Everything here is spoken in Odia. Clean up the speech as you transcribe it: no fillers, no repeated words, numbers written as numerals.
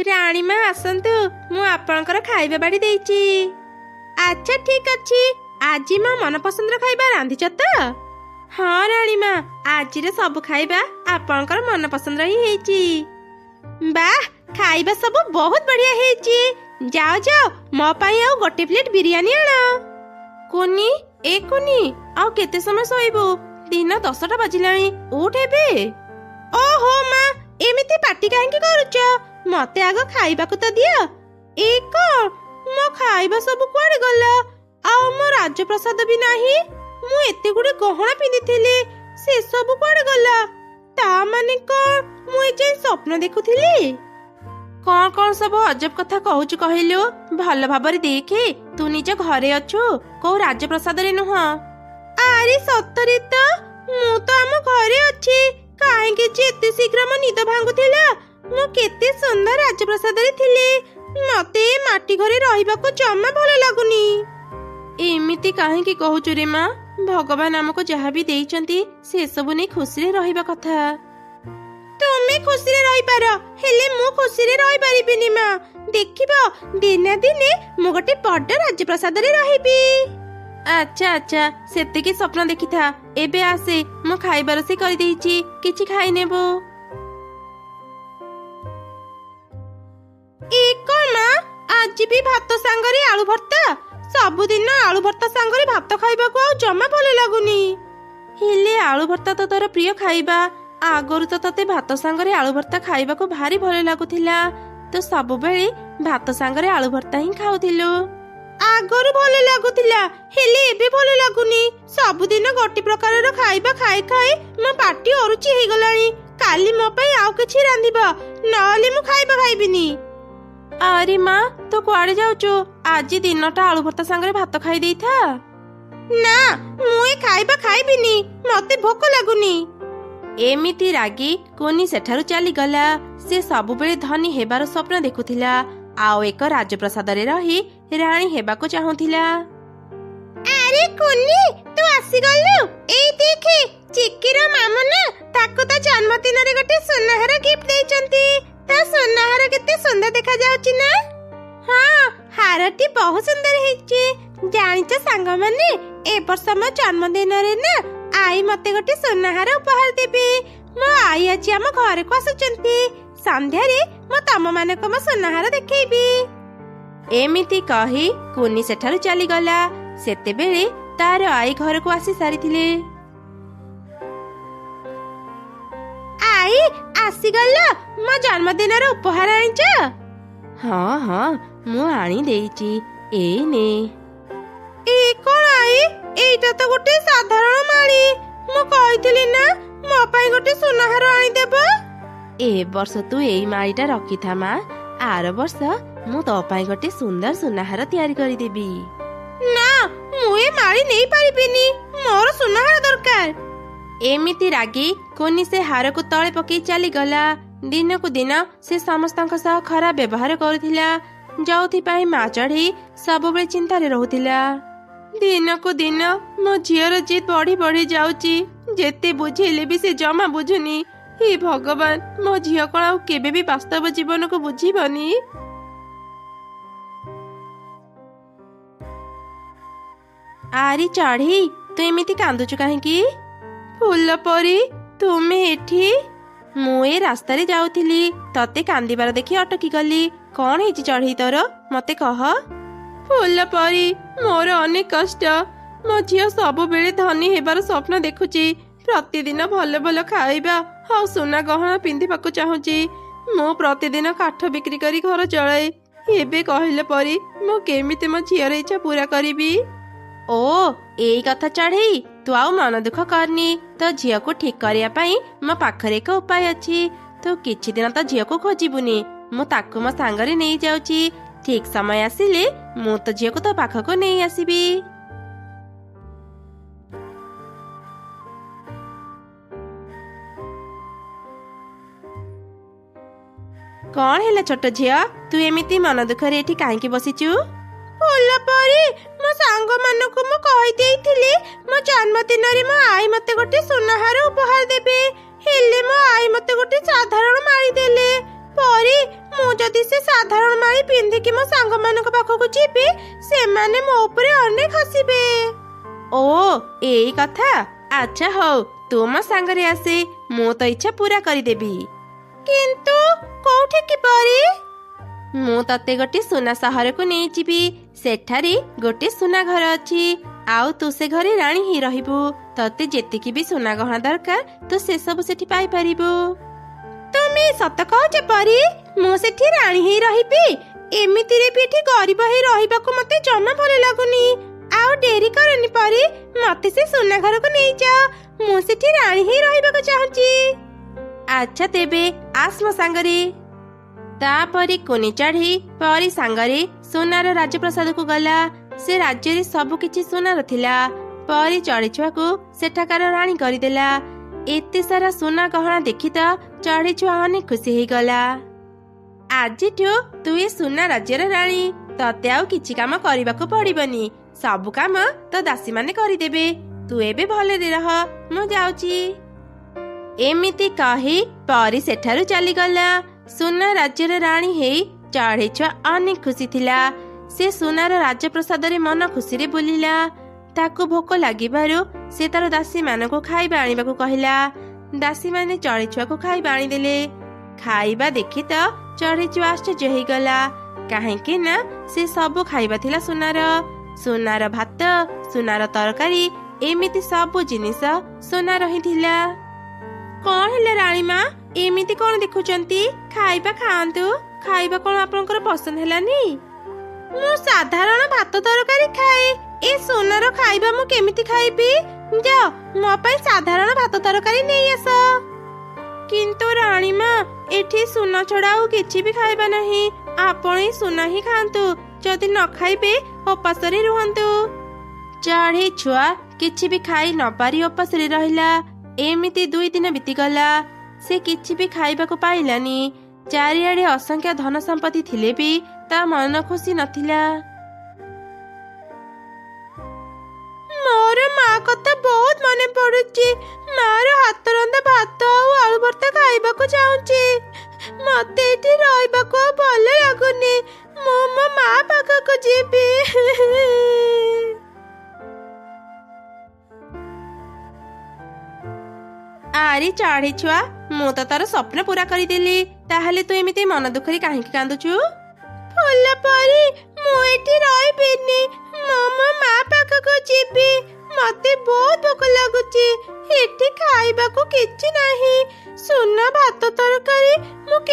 ରାଣୀମା ଆସନ୍ତୁ, ମୁଁ ଆପଣଙ୍କର ଖାଇବା ବାଢ଼ି ଦେଇଛି। ଆଚ୍ଛା ଠିକ ଅଛି, ଆଜି ମୋ ମନ ପସନ୍ଦର ଖାଇବା ରାନ୍ଧିଛ ତ? ହଁ ରାଣୀମା, ଆଜିର ସବୁ ଖାଇବା ଆପଣଙ୍କର ମନ ପସନ୍ଦର ହିଁ ହେଇଛି। ବାଃ, ଖାଇବା ସବୁ ବହୁତ ବଢିଆ ହେଇଛି। ଯାଅ ଯାଅ, ମୋ ପାଇଁ ଆଉ ଗୋଟେ ପ୍ଲେଟ ବିରିୟାନୀ ଆଣ। କୁନି, ଏ କୁନି, ଆଉ କେତେ ସମୟ ଶୋଇବୁ? ଦିନ 10ଟା ବାଜିଲାଣି, ଉଠ ଏବେ। ଓହୋ ମା, ଏମିତି ପାଟି କାହିଁକି କରୁଛ? ମତେ ଆଗ ଖାଇବାକୁ ତ ଦିଅ। ଏ କଣ, ମୋ ଖାଇବା ସବୁ କୁଆଡେ ଗଲା? ଆଉ ମୋ ରାଜପ୍ରସାଦ ବି ନାହିଁ। ମୁଁ ଏତେ ଗୁଡେ ଗହଣା ପିନ୍ଧିଥିଲି, ସେ ସବୁ କୁଆଡେ ଗଲା? ତା ମାନେ କଣ ମୁଁ ଏ ଯାଏଁ ସ୍ୱପ୍ନ ଦେଖୁଥିଲି? କଣ କଣ ସବୁ ଅଜବ କଥା କହୁଛୁ କହିଲୁ? ଭଲ ଭାବରେ ଦେଖେ, ତୁ ନିଜ ଘରେ ଅଛୁ, କୋଉ ରାଜପ୍ରସାଦରେ ନୁହଁ। ଆରେ ସତରେ ତ, ମୁଁ ତ ଆମ ଘରେ ଅଛି। କାହିଁକି ଯେ ଏତେ ଶୀଘ୍ର ମୋ ନିଦ ଭାଙ୍ଗୁଥିଲା? ମୁଁ କେତେ ସୁନ୍ଦର ରାଜପ୍ରସାଦରେ ଥିଲି। ମତେ ଏ ମାଟି ଘରେ ରହିବାକୁ ଜମା ଭଲ ଲାଗୁନି। ଏମିତି କାହିଁକି କହୁଛୁ ରେ ମା? ଭଗବାନ ଆମକୁ ଯାହା ବି ଦେଇଛନ୍ତି ସେସବୁ ନେଇ ଖୁସିରେ ରହିବା କଥା। ତୁମେ ଖୁସିରେ ରହିପାର, ହେଲେ ମୁଁ ଖୁସିରେ ରହିପାରିବିନି ମା। ଦେଖିବ, ଦିନେ ଦିନେ ମୁଁ ଗୋଟେ ବଡ ରାଜପ୍ରସାଦରେ ରହିବି। ଆଚ୍ଛା ଆଚ୍ଛା, ସେତିକି ସ୍ୱପ୍ନ ଦେଖିଥା। ଏବେ ଆସେ, ମୁଁ ଖାଇବା ରୋଷେଇ କରିଦେଇଛି, କିଛି ଖାଇନେବୁ। ଏ କଣ ମା, ଆଜି ବି ଭାତ ସାଙ୍ଗରେ ଆଳୁ ଭର୍ତ୍ତା? ସବୁଦିନ ଆଳୁ ଭର୍ତ୍ତା ସାଙ୍ଗରେ ଭାତ ଖାଇବାକୁ ଆଉ ଜମା ଭଲ ଲାଗୁନି। ହେଲେ ଆଳୁ ଭର୍ତ୍ତା ତ ତୋର ପ୍ରିୟ ଖାଇବା। ଆଗରୁ ତ ତତେ ଭାତ ସାଙ୍ଗରେ ଆଳୁ ଭର୍ତ୍ତା ଖାଇବାକୁ ଭାରି ଭଲ ଲାଗୁଥିଲା। ତୁ ସବୁବେଳେ ଭାତ ସାଙ୍ଗରେ ଆଳୁ ଭର୍ତ୍ତା ହିଁ ଖାଉଥିଲୁ। ଆଗରୁ ଭଲ ଲାଗୁଥିଲା, ହେଲେ ଏବେ ଭଲ ଲାଗୁନି। ସବୁଦିନ ଗୋଟେ ପ୍ରକାରର ଖାଇବା ଖାଇ ଖାଇ ମୋ ପାଟି ଅରୁଚି ହେଇଗଲାଣି। କାଲି ମୋ ପାଇଁ ଆଉ କିଛି ରାନ୍ଧିବ, ନହେଲେ ମୁଁ ଖାଇବା ଖାଇବିନି। ଆରେ ମା, ତୁ କୁଆଡେ ଯାଉଛୁ? ଆଜି ଦିନଟା ଆଳୁ ଭର୍ତ୍ତା ସାଙ୍ଗରେ ଭାତ ଖାଇ ଦେଇଥା। ନା, ମୁଁ ଏ ଖାଇବା ଖାଇବିନି, ମତେ ଭୋକ ଲାଗୁନି। ଏମିତି ରାଗି କୁନି ସେଠାରୁ ଚାଲିଗଲା। ସେ ସବୁବେଳେ ଧନୀ ହେବାର ସ୍ୱପ୍ନ ଦେଖୁଥିଲା, ଆଉ ଏକ ରାଜପ୍ରସାଦରେ ରହି ରାଣୀ ହେବାକୁ ଚାହୁଁଥିଲା। ଆରେ କୁନି, ତୁ ଆସିଗଲୁ? ଏଇ ଦେଖେ, ଚିକିର ମାମୁଁ ନା, ତାକୁ ତା ଜନ୍ମଦିନରେ ଗୋଟେ ସୁନାହାର ଗିଫ୍ଟ ଦେଇଛନ୍ତି। ତା ସୁନାହାର କେତେ ସୁନ୍ଦର ଦେଖାଯାଉଛି ନା? ହଁ, ହାରଟି ବହୁତ ସୁନ୍ଦର ହେଇଛି। ଜାଣିଛ ସାଙ୍ଗମାନେ, ଏ ବର୍ଷ ମୋ ଜନ୍ମଦିନରେ ନା ଆଈ ମତେ ଗୋଟେ ସୁନାହାର ଉପହାର ଦେବେ। ମୋ ଆଈ ଆଜି ଆମ ଘରକୁ ଆସୁଛନ୍ତି। ସନ୍ଧ୍ୟାରେ ମୁଁ ତମମାନଙ୍କୁ ମୋ ସୁନାହାର ଦେଖେଇବି। ଏମିତି କହି କୁନି ସେଠାରୁ ଚାଲିଗଲା। ସେତେବେଳେ ତାର ଆଈ ଘରକୁ ଆସି ସାରିଥିଲେ। ଆଈ, ଆସିଗଲ? ମୋ ଜନ୍ମଦିନର ଉପହାର ଆଣିଛ? ହଁ ହଁ, ମୁଁ ଆଣି ଦେଇଛି, ଏଇ ନେ। ଏ କଣ ଆଈ, ଏଇଟା ତ ଗୋଟେ ସାଧାରଣ ମାଳି। ମୁଁ କହିଥିଲି ନା ମୋ ପାଇଁ ଗୋଟେ ସୁନାହାର ଆଣିଦେବ। ଏ ବର୍ଷ ତୁ ଏଇ ମାଳିଟା ରଖିଥା ମା, ଆର ବର୍ଷ ମୁଁ ତୋ ପାଇଁ ଗୋଟେ ସୁନ୍ଦର ସୁନାହାର ତିଆରି କରିଦେବି। ନା, ମୁଁ ଏ ମାଳି ନେଇ ପାରିବିନି, ମୋର ସୁନାହାର ଦରକାର। ଏମିତି ରାଗି କୁନି ସେ ହାରକୁ ତଳେ ପକେଇ ଚାଲିଗଲା। ଦିନକୁ ଦିନ ସେ ସମସ୍ତଙ୍କ ସହ ଖରାପ ବ୍ୟବହାର କରୁଥିଲା, ଯୋଉଥିପାଇଁ ମା ଚଢ଼େଇ ସବୁବେଳେ ଚିନ୍ତାରେ ରହୁଥିଲା। ଦିନକୁ ଦିନ ମୋ ଝିଅର ଜିଦ୍ ବଢି ବଢି ଯାଉଛି। ଯେତେ ବୁଝେଇଲେ ବି ସେ ଜମା ବୁଝୁନି। ହେ ଭଗବାନ, ମୋ ଝିଅ କଣ ଆଉ କେବେ ବି ବାସ୍ତବ ଜୀବନକୁ ବୁଝିବନି? ଆରେ ଚଢ଼େଇ, ତୁ ଏମିତି କାନ୍ଦୁଛୁ କାହିଁକି? ଫୁଲ ପରି, ତୁମେ ଏଠି? ମୁଁ ଏ ରାସ୍ତାରେ ଯାଉଥିଲି, ତତେ କାନ୍ଦିବାର ଦେଖି ଅଟକି ଗଲି। କଣ ହେଇଛି ଚଢ଼େଇ ତୋର, ମତେ କହ। ଫୁଲ ପରି, ମୋର ଅନେକ କଷ୍ଟ। ମୋ ଝିଅ ସବୁବେଳେ ଧନୀ ହେବାର ସ୍ୱପ୍ନ ଦେଖୁଛି। ପ୍ରତିଦିନ ଭଲ ଭଲ ଖାଇବା ଆଉ ସୁନା ଗହଣା ପିନ୍ଧିବାକୁ ଚାହୁଁଛି। ମୁଁ ପ୍ରତିଦିନ କାଠ ବିକ୍ରି କରି ଘର ଚଳାଏ। ଏବେ କହିଲେ ପରି ମୁଁ କେମିତି ମୋ ଝିଅର ଇଚ୍ଛା ପୂରା କରିବି? ଓ, ଏଇ କଥା ଚଢ଼େଇ, ତୁ ଆଉ ମନ ଦୁଃଖ କରନି। ତୋ ଝିଅକୁ ଠିକ କରିବା ପାଇଁ ମୋ ପାଖରେ ଏକ ଉପାୟ ଅଛି। ତୁ କିଛି ଦିନ ତ ଝିଅକୁ ଖୋଜିବୁନି, ମୁଁ ତାକୁ ମୋ ସାଙ୍ଗରେ ନେଇ ଯାଉଛି। ଠିକ ସମୟ ଆସିଲେ ମୁଁ ତ ଝିଅକୁ ତୋ ପାଖକୁ ନେଇ ଆସିବି। କଣ ହେଲା ଛୋଟ ଝିଅ, ତୁ ଏମିତି ମନ ଦୁଃଖରେ ଏଠି କାହିଁକି ବସିଛୁ? ଫୁଲ ପରି, ମୋ ସାଙ୍ଗମାନଙ୍କୁ ମୁଁ କହିଦେଇଥିଲି ମୋ ଜନ୍ମଦିନରେ ମୋ ଆଈ ମତେ ଗୋଟେ ସୁନାହାର ଉପହାର ଦେବେ। ହେଲେ ମୋ ଆଈ ମତେ ଗୋଟେ ସାଧାରଣ ମାଳି ଦେଲେ। ପରି ମୁଁ ଯଦି ସେ ସାଧାରଣ ମାଳି ପିନ୍ଧିକି ମୋ ସାଙ୍ଗମାନଙ୍କ ପାଖକୁ ଯିବି ସେମାନେ ମୋ ଉପରେ ଅନେକ ହସିବେ। ଓ ଏଇ କଥା। ଆଚ୍ଛା ହଉ, ତୁ ମୋ ସାଙ୍ଗରେ ଆସେ, ମୁଁ ତ ଇଚ୍ଛା ପୁରା କରିଦେବି। କିନ୍ତୁ କୋଉଠିକି ପରି? ମୁଁ ତତେ ଗୋଟେ ସୁନା ସହରକୁ ନେଇଯିବି। ସେଠାରେ ଗୋଟେ ସୁନା ଘର ଅଛି, ଆଉ ତୁ ସେ ଘରେ ରାଣୀ ହିଁ ରହିବୁ। ତତେ ଯେତିକି ବି ସୁନା ଗହଣା ଦରକାର ତୁ ସେସବୁ ସେଠି ପାଇପାରିବୁ। ତୁମେ ସତ କହୁଛ ପରି? ମୁଁ ସେଠି ରାଣୀ ହେଇ ରହିବି? ଏମିତିରେ ବି ଏଠି ଗରିବ ହେଇ ରହିବାକୁ ମତେ ଜମା ଭଲ ଲାଗୁନି। ଆଉ ଡେରି କରନି ପରି, ମତେ ସେ ସୁନା ଘରକୁ ନେଇଯାଅ। ମୁଁ ସେଠି ରାଣୀ ହେଇ ରହିବାକୁ ଚାହୁଁଛି। ଆଚ୍ଛା ତେବେ ଆସ ମୋ ସାଙ୍ଗରେ। ତାପରେ କୁନି ଚଢ଼େଇ ପରି ସାଙ୍ଗରେ ସୁନାର ରାଜପ୍ରସାଦକୁ ଗଲା। ସେ ରାଜ୍ୟରେ ସବୁ କିଛି ସୁନାର ଥିଲା। ପରି ଚଢ଼େଇ ଛୁଆକୁ ସେଠାକାର ରାଣୀ କରିଦେଲା। ଏତେ ସାରା ସୁନା ଗହଣା ଦେଖି ତ ଚଢ଼େଇ ଛୁଆ ଅନେକ ଖୁସି ହେଇଗଲା। ଆଜିଠୁ ତୁ ଏ ସୁନା ରାଜ୍ୟର ରାଣୀ। ତତେ ଆଉ କିଛି କାମ କରିବାକୁ ପଡିବନି, ସବୁ କାମ ତ ଦାସୀମାନେ କରିଦେବେ। ତୁ ଏବେ ଭଲରେ ରହ, ମୁଁ ଯାଉଛି। ଏମିତି କହି ପରି ସେଠାରୁ ଚାଲିଗଲା। ସୁନା ରାଜ୍ୟର ରାଣୀ ହେଇ ଚଢ଼େଇ ଛୁଆ ଅନେକ ଖୁସି ଥିଲା। ସେ ସୁନାର ରାଜପ୍ରସାଦରେ ମନ ଖୁସିରେ ବୁଲିଲା। ତାକୁ ଭୋକ ଲାଗିବାରୁ ସେ ତାର ଦାସୀମାନଙ୍କୁ ଖାଇବା ଆଣିବାକୁ କହିଲା। ଦାସୀମାନେ ଚଢ଼େଇ ଛୁଆକୁ ଖାଇବା ଆଣିଦେଲେ। ଖାଇବା ଦେଖି ତ ଚଢ଼େଇ ଛୁଆ ଆଶ୍ଚର୍ଯ୍ୟ ହେଇଗଲା, କାହିଁକି ନା ସେ ସବୁ ଖାଇବା ଥିଲା ସୁନାର। ସୁନାର ଭାତ, ସୁନାର ତରକାରୀ, ଏମିତି ସବୁ ଜିନିଷ ସୁନାର ହିଁ ଥିଲା। କଣ ହେଲା ରାଣୀ ମା, ଏମିତି କଣ ଦେଖୁଛନ୍ତି? ଖାଇବା ଖାଆନ୍ତୁ। ଖାଇବା କଣ ଆପଣଙ୍କର ପସନ୍ଦ ହେଲାନି? ମୁଁ ସାଧାରଣ ଭାତ ତରକାରୀ ଖାଏ, ଏ ସୁନାର ଖାଇବା ମୁଁ କେମିତି ଖାଇବି? ଯାଅ ମୋ ପାଇଁ ସାଧାରଣ ଭାତ ତରକାରୀ ନେଇ ଆସ। କିନ୍ତୁ ରାଣୀ ମା, ଏଠି ସୁନା ଛଡା ଆଉ କିଛି ବି ଖାଇବା ନାହିଁ। ଆପଣ ହିଁ ସୁନା ହିଁ ଖାଆନ୍ତୁ, ଯଦି ନ ଖାଇବେ ଉପାସରେ ରୁହନ୍ତୁ। ଚଢ଼େଇ ଛୁଆ କିଛି ବି ଖାଇ ନ ପାରି ଉପାସରେ ରହିଲା। ଏମିତି 2 ଦିନ ବିତିଗଲା। ସେ କିଛି ବି ଖାଇବାକୁ ପାଇଲାନି। ଚାରିଆଡେ ଅସଂଖ୍ୟ ଧନ ସମ୍ପତ୍ତି ଥିଲେ ବି ତା ମନ ଖୁସି ନଥିଲା। ମୋର ମା କଥା ବହୁତ ମନେ ପଡୁଛି। ମାର ହାତ ରନ୍ଧା ଭାତ ଆଉ ଆଳୁ ଭର୍ତ୍ତା ଖାଇବାକୁ ଚାହୁଁଛି। ମତେ ଏଠି ରହିବାକୁ ଆଉ ଭଲ ଲାଗୁନି। ମୁଁ ମୋ ମା ପାଖକୁ ଯିବି। ଆରେ ଚଢ଼େଇ ଛୁଆ, ମୁଁ ତ ତାର ସ୍ୱପ୍ନ ପୁରା କରିଦେଲି। ତାହେଲେ ତୁ ଏମିତି ମନ ଦୁଃଖରେ କାହିଁକି କାନ୍ଦୁଛୁ? ଫୁଲ ପରି, ମୁଁ ଏଠି ରହିବିନି। ମୁଁ ମୋ ମା ପାଖକୁ ଯିବି। ମତେ ବହୁତ ଭୋକ ଲାଗୁଛି। ଏଠି ଖାଇବାକୁ କିଛି ନାହିଁ। ସୁନା ଭାତ ତରକାରୀ ମୁଁ